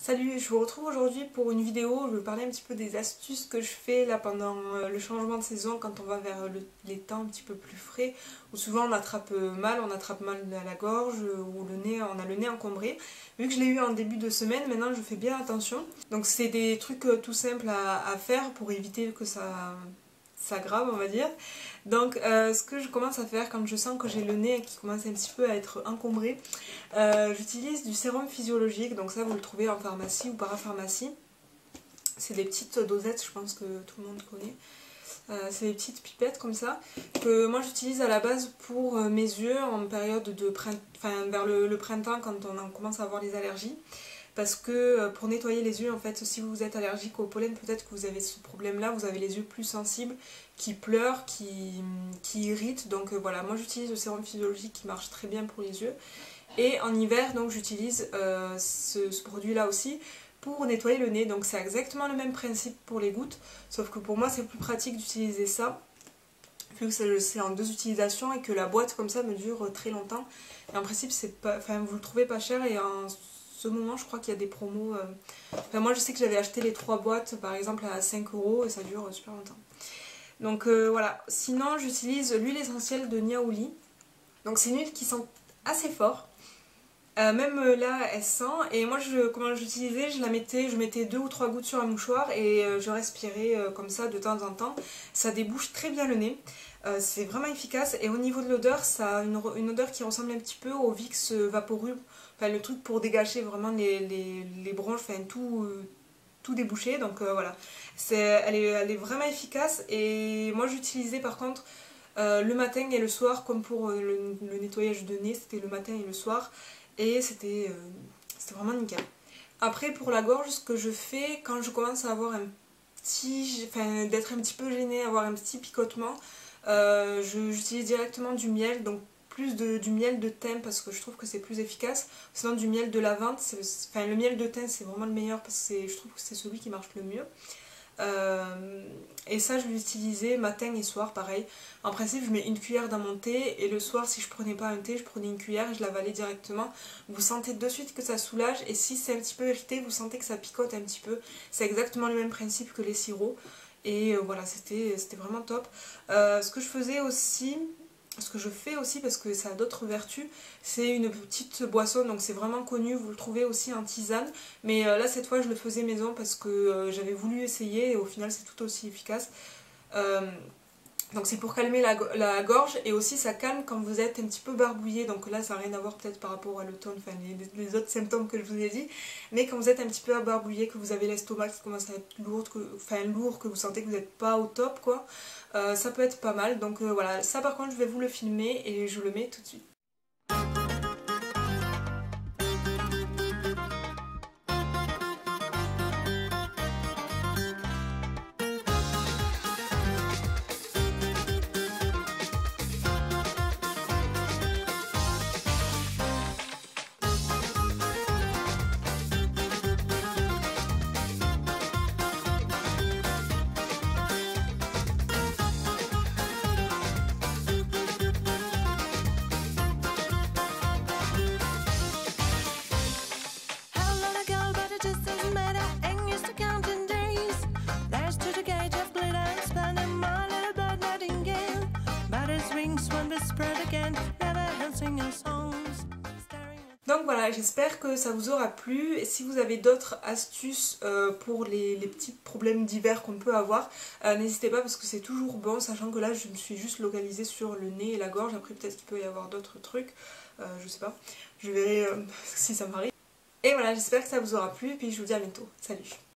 Salut, je vous retrouve aujourd'hui pour une vidéo où je vais vous parler un petit peu des astuces que je fais là pendant le changement de saison quand on va vers les temps un petit peu plus frais où souvent on attrape mal, on attrape mal à la gorge ou le nez, on a le nez encombré. Vu que je l'ai eu en début de semaine, maintenant je fais bien attention. Donc c'est des trucs tout simples à faire pour éviter que ça s'aggrave on va dire. Donc ce que je commence à faire quand je sens que j'ai le nez qui commence un petit peu à être encombré, j'utilise du sérum physiologique, donc ça vous le trouvez en pharmacie ou parapharmacie. C'est des petites dosettes, je pense que tout le monde connaît. C'est des petites pipettes comme ça, que moi j'utilise à la base pour mes yeux en période de printemps, enfin vers le printemps quand on commence à avoir les allergies. Parce que pour nettoyer les yeux, en fait, si vous êtes allergique au pollen, peut-être que vous avez ce problème-là, vous avez les yeux plus sensibles, qui pleurent, qui irritent. Donc voilà, moi j'utilise le sérum physiologique qui marche très bien pour les yeux. Et en hiver, donc j'utilise ce produit-là aussi pour nettoyer le nez. Donc c'est exactement le même principe pour les gouttes, sauf que pour moi c'est plus pratique d'utiliser ça, vu que c'est en deux utilisations et que la boîte comme ça me dure très longtemps. Et en principe, c'est pas, enfin, vous le trouvez pas cher et en ce moment je crois qu'il y a des promos. Enfin, moi je sais que j'avais acheté les 3 boîtes par exemple à 5 € et ça dure super longtemps. Donc voilà, sinon j'utilise l'huile essentielle de Niaouli. Donc c'est une huile qui sent assez fort. Même là elle sent, et moi comment j'utilisais, je mettais 2 ou 3 gouttes sur un mouchoir et je respirais comme ça de temps en temps. Ça débouche très bien le nez, c'est vraiment efficace, et au niveau de l'odeur, ça a une odeur qui ressemble un petit peu au Vicks Vaporub, enfin le truc pour dégager vraiment les bronches, enfin tout déboucher, donc voilà. Elle est vraiment efficace, et moi j'utilisais par contre le matin et le soir, comme pour le nettoyage de nez, c'était le matin et le soir. Et c'était vraiment nickel. Après pour la gorge, ce que je fais quand je commence à avoir enfin d'être un petit peu gênée, avoir un petit picotement, j'utilise directement du miel, donc plus du miel de thym parce que je trouve que c'est plus efficace. Sinon du miel de lavande, enfin le miel de thym c'est vraiment le meilleur parce que je trouve que c'est celui qui marche le mieux. Et ça je l'utilisais matin et soir pareil. En principe je mets une cuillère dans mon thé et le soir si je prenais pas un thé je prenais une cuillère et je l'avalais directement. Vous sentez de suite que ça soulage, et si c'est un petit peu irrité vous sentez que ça picote un petit peu. C'est exactement le même principe que les sirops. Et voilà, c'était vraiment top. Ce que je faisais aussi, ce que je fais aussi parce que ça a d'autres vertus, c'est une petite boisson, donc c'est vraiment connu, vous le trouvez aussi en tisane, mais là cette fois je le faisais maison parce que j'avais voulu essayer et au final c'est tout aussi efficace. Euh, donc c'est pour calmer la gorge, et aussi ça calme quand vous êtes un petit peu barbouillé, donc là ça n'a rien à voir peut-être par rapport à l'automne, enfin les autres symptômes que je vous ai dit, mais quand vous êtes un petit peu barbouillé, que vous avez l'estomac qui commence à être lourd, que vous sentez que vous n'êtes pas au top quoi, ça peut être pas mal. Donc voilà, ça par contre je vais vous le filmer et je le mets tout de suite. Donc voilà, j'espère que ça vous aura plu, et si vous avez d'autres astuces pour les petits problèmes d'hiver qu'on peut avoir, n'hésitez pas parce que c'est toujours bon, sachant que là je me suis juste localisée sur le nez et la gorge. Après peut-être qu'il peut y avoir d'autres trucs, je sais pas, je verrai si ça m'arrive. Et voilà, j'espère que ça vous aura plu et puis je vous dis à bientôt, salut.